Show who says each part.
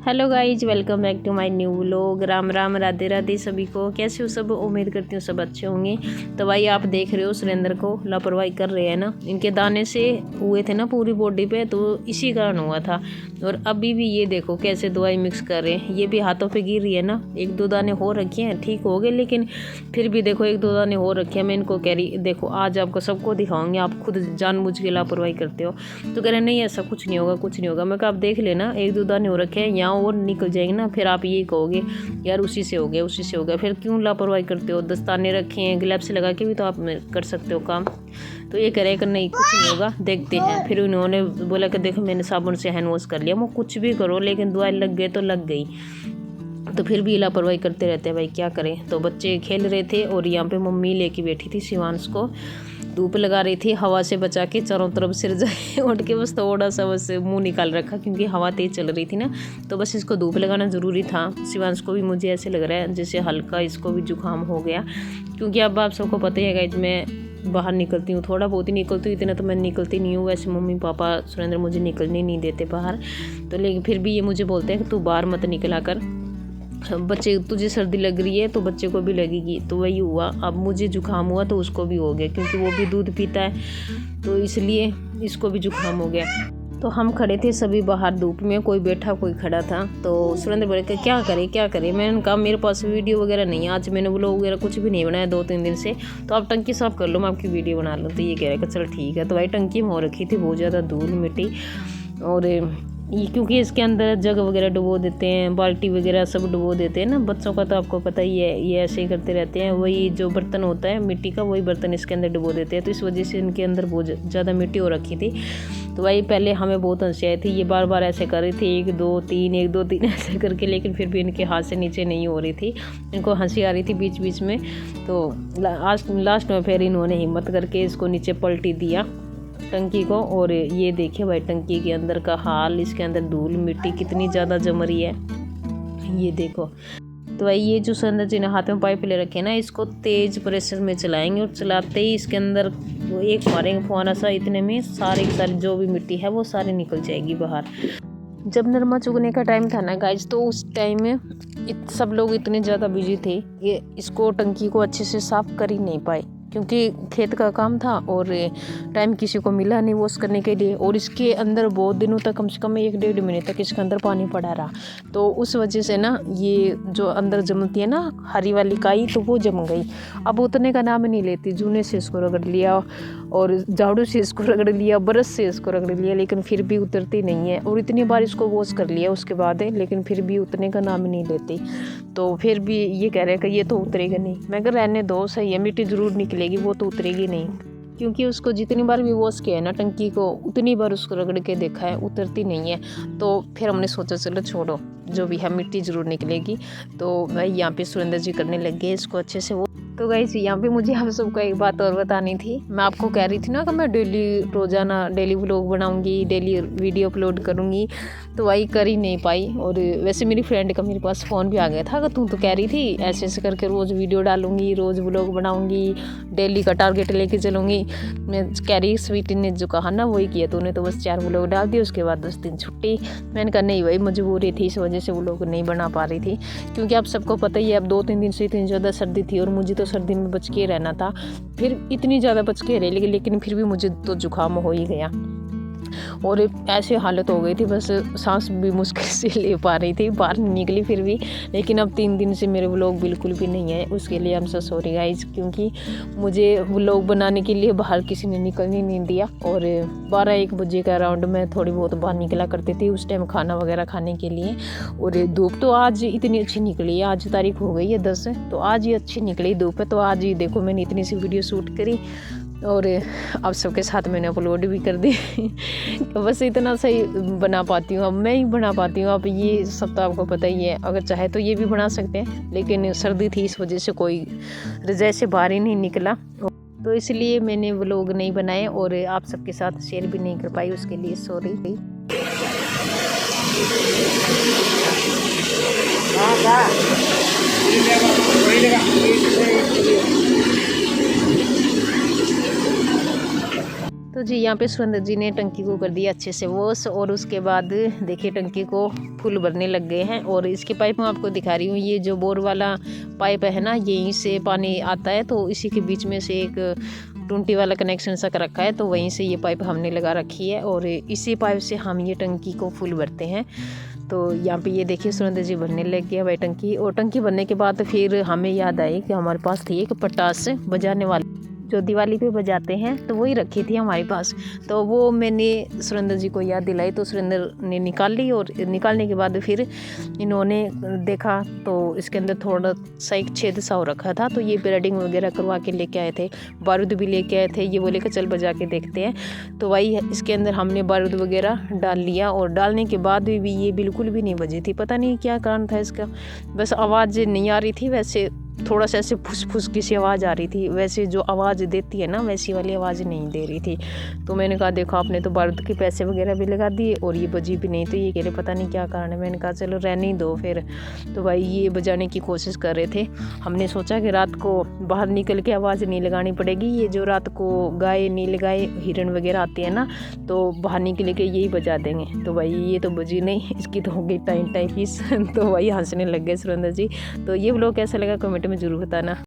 Speaker 1: Hello guys, welcome back to my new vlog. Ram Ram, Radhe Radhe सभी को। कैसे हो सब? उम्मीद करती हूँ सब अच्छे होंगे। तो भाई आप देख रहे हो सुरेंद्र को लापरवाही कर रहे हैं ना। इनके दाने से हुए थे ना पूरी बॉडी पे, तो इसी कारण हुआ था। और अभी भी ये देखो कैसे दवाई मिक्स कर रहे हैं। ये भी हाथों पे गिर रही है ना। एक दो दाने हो रखे हैं, ठीक हो गए, लेकिन फिर भी देखो एक दो दाने हो रखे हैं। मैं इनको कह रही देखो आज आपको सबको दिखाऊंगी, आप खुद जानबूझ के लापरवाही करते हो। तो कह रहे नहीं ऐसा कुछ नहीं होगा, कुछ नहीं होगा। मैं कहा आप देख लेना, एक दो दाने हो रखे हैं, यहाँ और निकल जाएंगे ना, फिर आप ये कहोगे यार उसी से हो गया, उसी से हो गया। फिर क्यों लापरवाही करते हो? दस्ताने रखे हैं, ग्लव्स लगा के भी तो आप कर सकते हो काम। तो ये कह रहे कि नहीं कुछ नहीं होगा, देखते हैं। फिर उन्होंने बोला कि देखो मैंने साबुन से हैंड वॉश कर लिया। वो कुछ भी करो, लेकिन दवाई लग गई तो लग गई। तो फिर भी लापरवाही करते रहते हैं भाई, क्या करें। तो बच्चे खेल रहे थे और यहाँ पे मम्मी लेके बैठी थी शिवांश को, धूप लगा रही थी हवा से बचा के। चारों तरफ सिर जाए उठ के बस थोड़ा सा बस मुंह निकाल रखा, क्योंकि हवा तेज चल रही थी ना। तो बस इसको धूप लगाना ज़रूरी था। शिवांश को भी मुझे ऐसे लग रहा है जैसे हल्का इसको भी जुकाम हो गया, क्योंकि अब आप सबको पता ही है गाइस, मैं बाहर निकलती हूँ, थोड़ा बहुत ही निकलती हूँ, इतना तो मैं निकलती नहीं हूँ। वैसे मम्मी पापा सुरेंद्र मुझे निकलने नहीं देते बाहर, तो लेकिन फिर भी ये मुझे बोलते हैं कि तू बाहर मत निकला कर, बच्चे तुझे सर्दी लग रही है तो बच्चे को भी लगेगी। तो वही हुआ, अब मुझे जुकाम हुआ तो उसको भी हो गया, क्योंकि वो भी दूध पीता है, तो इसलिए इसको भी जुकाम हो गया। तो हम खड़े थे सभी बाहर धूप में, कोई बैठा कोई खड़ा था। तो सुरेंद्र बोले कि क्या करे क्या करे। मैंने कहा मेरे पास वीडियो वगैरह नहीं है, आज मैंने व्लॉग वगैरह कुछ भी नहीं बनाया 2-3 दिन से, तो आप टंकी साफ कर लो, मैं आपकी वीडियो बना लूँ। तो ये कह रहे कि चल ठीक है। तो भाई टंकी में हो रखी थी बहुत ज़्यादा धूल मिट्टी, और ये क्योंकि इसके अंदर जग वगैरह डुबो देते हैं, बाल्टी वगैरह सब डुबो देते हैं ना। बच्चों का तो आपको पता ही है, ये ऐसे ही करते रहते हैं। वही जो बर्तन होता है मिट्टी का, वही बर्तन इसके अंदर डुबो देते हैं। तो इस वजह से इनके अंदर बहुत ज़्यादा मिट्टी हो रखी थी। तो वही पहले हमें बहुत हंसी आई थी, ये बार बार ऐसे कर रही थी 1 2 3 1 2 3 ऐसे करके, लेकिन फिर भी इनके हाथ से नीचे नहीं हो रही थी। इनको हंसी आ रही थी बीच बीच में। तो लास्ट में फिर इन्होंने हिम्मत करके इसको नीचे पलटी दिया टंकी को। और ये देखिए भाई टंकी के अंदर का हाल, इसके अंदर धूल मिट्टी कितनी ज़्यादा जम रही है, ये देखो। तो भाई ये जो सुरेंद्र जी ने हाथ में पाइप ले रखे ना, इसको तेज़ प्रेशर में चलाएंगे, और चलाते ही इसके अंदर वो एक मारेंगे फुहारा सा, इतने में सारी जो भी मिट्टी है वो सारी निकल जाएगी बाहर। जब नरमा चुगने का टाइम था ना गाइज, तो उस टाइम में सब लोग इतने ज़्यादा बिजी थे, ये इसको टंकी को अच्छे से साफ कर ही नहीं पाए, क्योंकि खेत का काम था और टाइम किसी को मिला नहीं वॉश करने के लिए। और इसके अंदर बहुत दिनों तक, कम से कम 1-1.5 महीने तक इसके अंदर पानी पड़ा रहा। तो उस वजह से ना ये जो अंदर जमती है ना हरी वाली काई, तो वो जम गई। अब उतरने का नाम नहीं लेती। जूने से इसको रगड़ लिया और झाड़ू से इसको रगड़ लिया, ब्रश से इसको रगड़ लिया, लेकिन फिर भी उतरती नहीं है। और इतनी बार इसको वॉश कर लिया उसके बाद, लेकिन फिर भी उतरने का नाम नहीं लेती। तो फिर भी ये कह रहे हैं कि ये तो उतरेगा नहीं। मैं कह रहने दो, सही है, मिट्टी ज़रूर निकलेगी, वो तो उतरेगी नहीं। क्योंकि उसको जितनी बार भी वॉश किया है ना टंकी को, उतनी बार उसको रगड़ के देखा है, उतरती नहीं है। तो फिर हमने सोचा चलो छोड़ो, जो भी है मिट्टी ज़रूर निकलेगी। तो भाई यहाँ पे सुरेंद्र जी करने लग गए इसको अच्छे से। तो गाइस यहाँ पे मुझे आप सबको एक बात और बतानी थी। मैं आपको कह रही थी ना कि मैं रोज़ाना डेली व्लॉग बनाऊंगी, डेली वीडियो अपलोड करूंगी, तो वही कर ही नहीं पाई। और वैसे मेरी फ्रेंड का मेरे पास फ़ोन भी आ गया था कि तू तो कह रही थी ऐसे ऐसे करके रोज़ वीडियो डालूंगी, रोज़ व्लॉग बनाऊंगी, डेली का टारगेट लेके चलूँगी। मैं कह रही स्वीटी ने जो कहा ना वही किया तूने, तो बस 4 व्लॉग डाल दिए, उसके बाद 10 दिन छुट्टी। मैंने कहा नहीं भाई मजबूरी थी, इस वजह से व्लॉग नहीं बना पा रही थी। क्योंकि आप सबको पता ही है, अब 2-3 दिन से इतनी ज़्यादा सर्दी थी, और मुझे तो सर्दी में बच के रहना था। फिर इतनी ज़्यादा बच के रही, लेकिन फिर भी मुझे तो जुकाम हो ही गया, और ऐसी हालत हो गई थी, बस सांस भी मुश्किल से ले पा रही थी, बाहर नहीं निकली फिर भी। लेकिन अब 3 दिन से मेरे व्लॉग बिल्कुल भी नहीं है, उसके लिए I am so sorry guys. क्योंकि मुझे व्लॉग बनाने के लिए बाहर किसी ने निकलने नहीं दिया। और 12-1 बजे का अराउंड में थोड़ी बहुत बाहर निकला करती थी, उस टाइम खाना वगैरह खाने के लिए। और धूप तो आज इतनी अच्छी निकली है, आज तारीख हो गई है 10, तो आज ये अच्छी निकली धूप है। तो आज ही देखो मैंने इतनी सी वीडियो शूट करी, और आप सबके साथ मैंने अपलोड भी कर दी। बस इतना सही बना पाती हूँ, अब मैं ही बना पाती हूँ। अब ये सब तो आपको पता ही है, अगर चाहे तो ये भी बना सकते हैं, लेकिन सर्दी थी इस वजह से कोई रज़ाई से बाहर ही नहीं निकला, तो इसलिए मैंने व्लॉग नहीं बनाए और आप सबके साथ शेयर भी नहीं कर पाई, उसके लिए सॉरी। तो जी यहाँ पे सुरेंद्र जी ने टंकी को कर दिया अच्छे से वॉश, और उसके बाद देखिए टंकी को फुल भरने लग गए हैं। और इसके पाइप मैं आपको दिखा रही हूँ, ये जो बोर वाला पाइप है ना, यहीं से पानी आता है, तो इसी के बीच में से एक टूंटी वाला कनेक्शन सा कर रखा है, तो वहीं से ये पाइप हमने लगा रखी है और इसी पाइप से हम ये टंकी को फुल भरते हैं। तो यहाँ पे ये देखिए सुरेंद्र जी भरने लग गया भाई टंकी। और टंकी भरने के बाद फिर हमें याद आई कि हमारे पास थी एक पटास बजाने वाली जो दिवाली पे बजाते हैं, तो वही रखी थी हमारे पास। तो वो मैंने सुरेंद्र जी को याद दिलाई, तो सुरेंद्र ने निकाल ली। और निकालने के बाद फिर इन्होंने देखा तो इसके अंदर थोड़ा सा एक छेद सा हो रखा था, तो ये ब्रेडिंग वगैरह करवा के लेके आए थे, बारूद भी लेके आए थे। ये बोले कि चल बजा के देखते हैं। तो वही इसके अंदर हमने बारूद वगैरह डाल लिया, और डालने के बाद भी ये बिल्कुल भी नहीं बजी थी। पता नहीं क्या कारण था इसका, बस आवाज़ नहीं आ रही थी, वैसे थोड़ा सा ऐसे फुस फुस की सी आवाज़ आ रही थी, वैसे जो आवाज़ देती है ना वैसी वाली आवाज़ नहीं दे रही थी। तो मैंने कहा देखो आपने तो बारूद के पैसे वगैरह भी लगा दिए और ये बजी भी नहीं, तो ये कह रहे पता नहीं क्या कारण है। मैंने कहा चलो रहने ही दो फिर। तो भाई ये बजाने की कोशिश कर रहे थे। हमने सोचा कि रात को बाहर निकल के आवाज़ नहीं लगानी पड़ेगी, ये जो रात को गाय नील गाय हिरण वगैरह आती है ना, तो बाहर निकल के यही बजा देंगे। तो भाई ये तो बजी नहीं, इसकी तो हो गई टाइम फीस। तो भाई हंसने लग गए सुरेंद्र जी। तो ये व्लॉग कैसा लगा कमेंट में ज़रूर बताना।